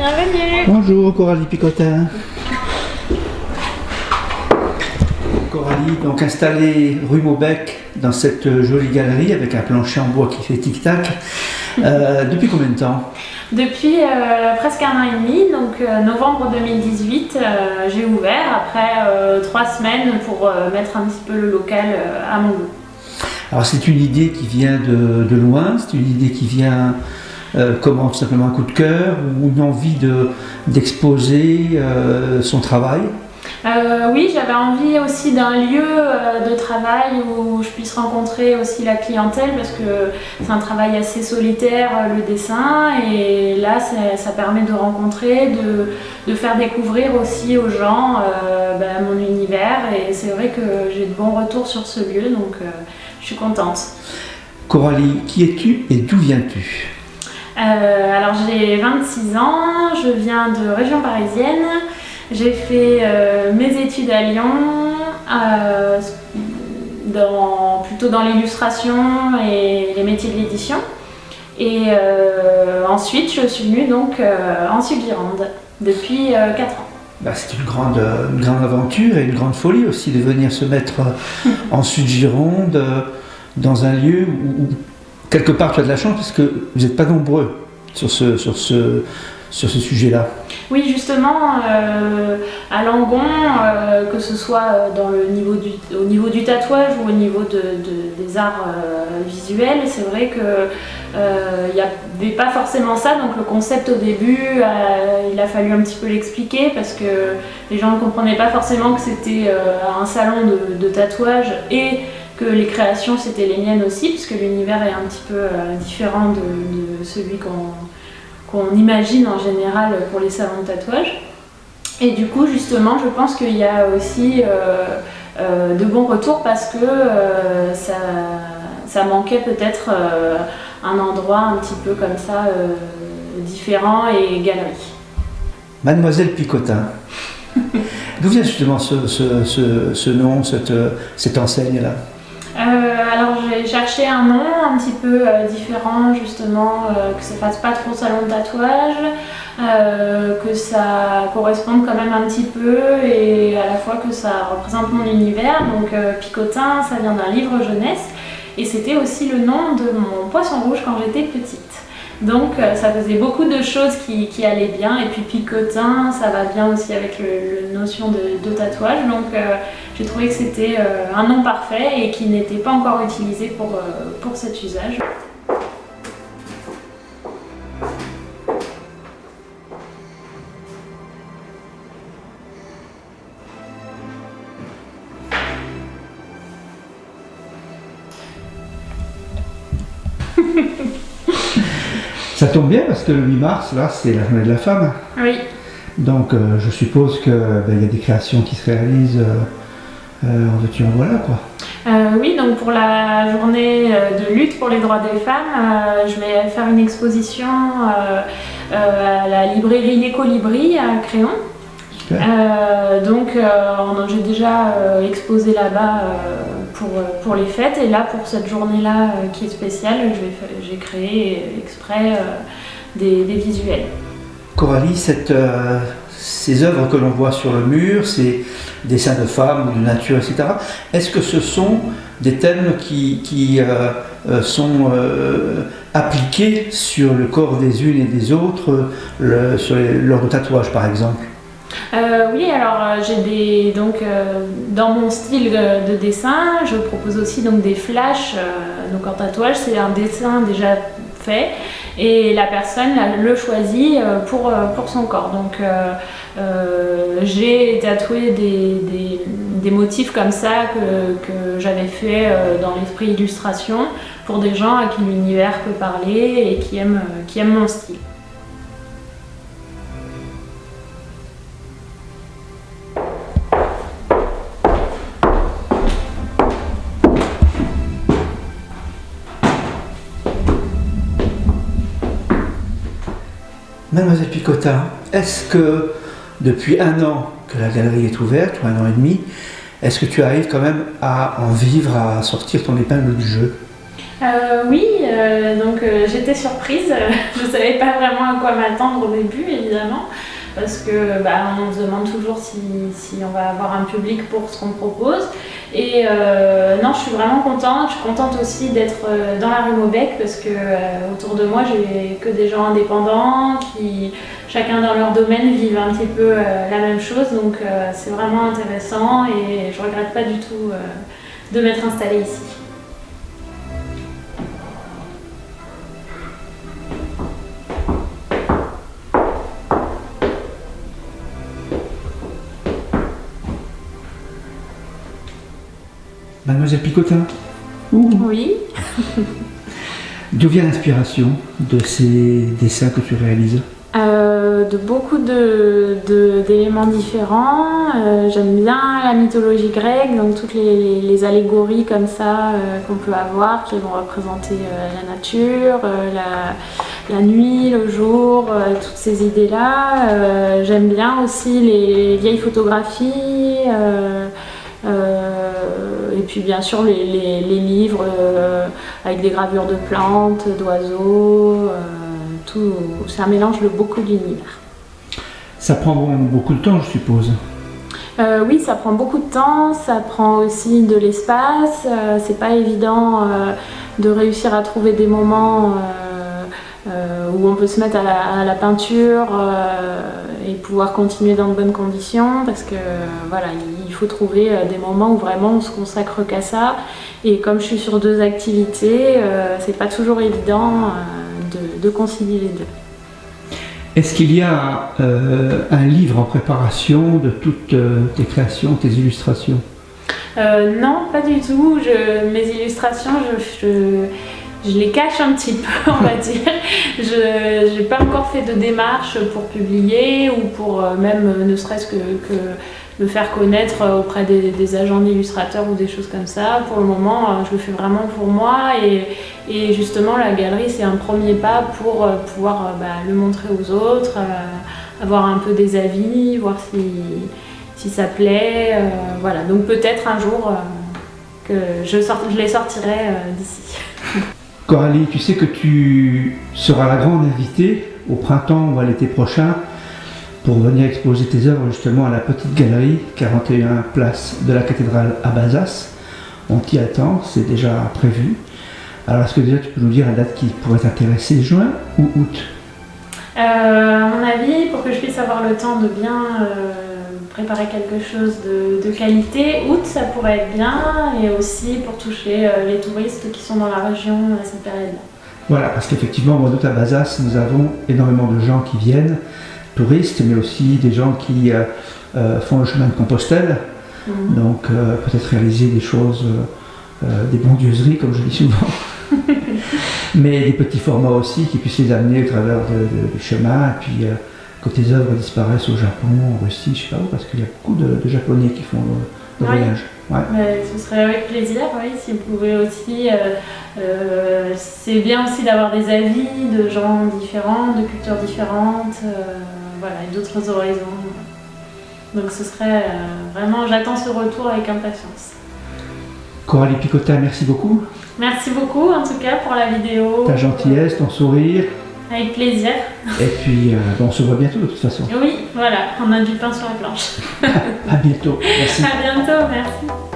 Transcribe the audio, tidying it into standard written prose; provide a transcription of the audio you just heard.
Bienvenue. Bonjour Coralie Picotin. Coralie, donc installée rue Maubec dans cette jolie galerie avec un plancher en bois qui fait tic-tac. Depuis combien de temps? Depuis presque 1 an et demi, donc novembre 2018, j'ai ouvert après 3 semaines pour mettre un petit peu le local à mon goût. Alors c'est une idée qui vient de loin, c'est une idée qui vient comment, tout simplement un coup de cœur ou une envie d'exposer son travail? Oui, j'avais envie aussi d'un lieu de travail où je puisse rencontrer aussi la clientèle parce que c'est un travail assez solitaire, le dessin, et là ça permet de rencontrer, de faire découvrir aussi aux gens mon univers, et c'est vrai que j'ai de bons retours sur ce lieu, donc je suis contente. Coralie, qui es-tu et d'où viens-tu? Alors j'ai 26 ans, je viens de région parisienne. J'ai fait mes études à Lyon, plutôt dans l'illustration et les métiers de l'édition. Et ensuite, je suis venue donc en Sud-Gironde depuis 4 ans. C'est une grande aventure et une grande folie aussi de venir se mettre en Sud-Gironde, dans un lieu où quelque part tu as de la chance parce que vous n'êtes pas nombreux sur ce sujet-là. Oui, justement, à Langon, que ce soit au niveau du tatouage ou au niveau des arts visuels, c'est vrai qu'il n'y avait pas forcément ça. Donc le concept au début, il a fallu un petit peu l'expliquer parce que les gens ne comprenaient pas forcément que c'était un salon de tatouage et que les créations c'était les miennes aussi, puisque l'univers est un petit peu différent de celui qu'on imagine en général pour les salons de tatouage. Et du coup, justement, je pense qu'il y a aussi de bons retours parce que ça manquait peut-être un endroit un petit peu comme ça, différent, et galerie. Mademoiselle Picotin, d'où vient justement ce nom, cette enseigne-là? Alors j'ai cherché un nom un petit peu différent, justement, que ça fasse pas trop salon de tatouage, que ça corresponde quand même un petit peu et à la fois que ça représente mon univers. Donc Picotin, ça vient d'un livre jeunesse et c'était aussi le nom de mon poisson rouge quand j'étais petite. Donc ça faisait beaucoup de choses qui allaient bien, et puis Picotin, ça va bien aussi avec la notion de tatouage, donc j'ai trouvé que c'était un nom parfait et qui n'était pas encore utilisé pour cet usage. Ça tombe bien parce que le 8 mars, là, c'est la journée de la femme. Oui. Donc je suppose qu'il y a des créations qui se réalisent en veux-tu en voilà, quoi. Oui, donc pour la journée de lutte pour les droits des femmes, je vais faire une exposition à la librairie Les Colibris à Créon. J'ai déjà exposé là-bas pour les fêtes, et là pour cette journée-là qui est spéciale, j'ai créé exprès des visuels. Coralie, ces œuvres que l'on voit sur le mur, ces dessins de femmes ou de nature, etc., est-ce que ce sont des thèmes qui sont appliqués sur le corps des unes et des autres, sur leur tatouage par exemple? Oui, alors dans mon style de dessin, je propose aussi donc des flashs. Donc en tatouage, c'est un dessin déjà fait et la personne le choisit pour son corps. Donc j'ai tatoué des motifs comme ça que j'avais fait dans l'esprit illustration pour des gens à qui l'univers peut parler et qui aiment mon style. Mademoiselle Picotin, est-ce que depuis 1 an que la galerie est ouverte, ou 1 an et demi, est-ce que tu arrives quand même à en vivre, à sortir ton épingle du jeu? Oui, donc j'étais surprise. Je ne savais pas vraiment à quoi m'attendre au début, évidemment, parce que on se demande toujours si on va avoir un public pour ce qu'on propose. Et non, je suis vraiment contente. Je suis contente aussi d'être dans la rue Maubec, parce que autour de moi, j'ai que des gens indépendants qui, chacun dans leur domaine, vivent un petit peu la même chose. Donc c'est vraiment intéressant et je ne regrette pas du tout de m'être installée ici. Mademoiselle Picotin, Oui. d'où vient l'inspiration de ces dessins que tu réalises? De beaucoup d'éléments différents. J'aime bien la mythologie grecque, donc toutes les allégories comme ça qu'on peut avoir, qui vont représenter la nature, la nuit, le jour, toutes ces idées-là. J'aime bien aussi les vieilles photographies. Et puis bien sûr les livres avec des gravures de plantes, d'oiseaux, tout, c'est un mélange de beaucoup d'univers. Ça prend beaucoup de temps, je suppose. Oui, ça prend beaucoup de temps, ça prend aussi de l'espace, c'est pas évident de réussir à trouver des moments où on peut se mettre à la peinture et pouvoir continuer dans de bonnes conditions, parce que voilà, il faut trouver des moments où vraiment on se consacre qu'à ça. Et comme je suis sur 2 activités, c'est pas toujours évident de concilier les deux. Est-ce qu'il y a un livre en préparation de toutes tes créations, tes illustrations? Non, pas du tout. Mes illustrations, je les cache un petit peu, on va dire. Je n'ai pas encore fait de démarche pour publier ou pour même ne serait-ce que me faire connaître auprès des agents d'illustrateurs ou des choses comme ça. Pour le moment, je le fais vraiment pour moi et justement la galerie, c'est un premier pas pour pouvoir le montrer aux autres, avoir un peu des avis, voir si ça plaît. Voilà. Donc peut-être un jour que je les sortirai d'ici. Coralie, tu sais que tu seras la grande invitée au printemps ou à l'été prochain pour venir exposer tes œuvres justement à la petite galerie 41 place de la cathédrale à Bazas. On t'y attend, c'est déjà prévu. Alors est-ce que déjà tu peux nous dire la date qui pourrait t'intéresser, juin ou août? À mon avis, pour que je puisse avoir le temps de bien préparer quelque chose de qualité, août ça pourrait être bien, et aussi pour toucher les touristes qui sont dans la région à cette période-là. Voilà, parce qu'effectivement au mois d'août à Bazas, nous avons énormément de gens qui viennent, touristes, mais aussi des gens qui font le chemin de Compostelle, donc peut-être réaliser des choses, des bondieuseries comme je dis souvent, mais des petits formats aussi qui puissent les amener au travers du chemin, et puis que tes œuvres disparaissent au Japon, en Russie, je sais pas où, parce qu'il y a beaucoup de Japonais qui font le voyage. Ouais. Ce serait avec plaisir, oui, si vous pouvez aussi. C'est bien aussi d'avoir des avis de gens différents, de cultures différentes, voilà, et d'autres horizons. Donc ce serait vraiment, j'attends ce retour avec impatience. Coralie Picotin, merci beaucoup. Merci beaucoup en tout cas pour la vidéo. Ta gentillesse, ton sourire. Avec plaisir. Et puis on se voit bientôt de toute façon. Oui, voilà, on a du pain sur la planche. À bientôt, merci. À bientôt, merci.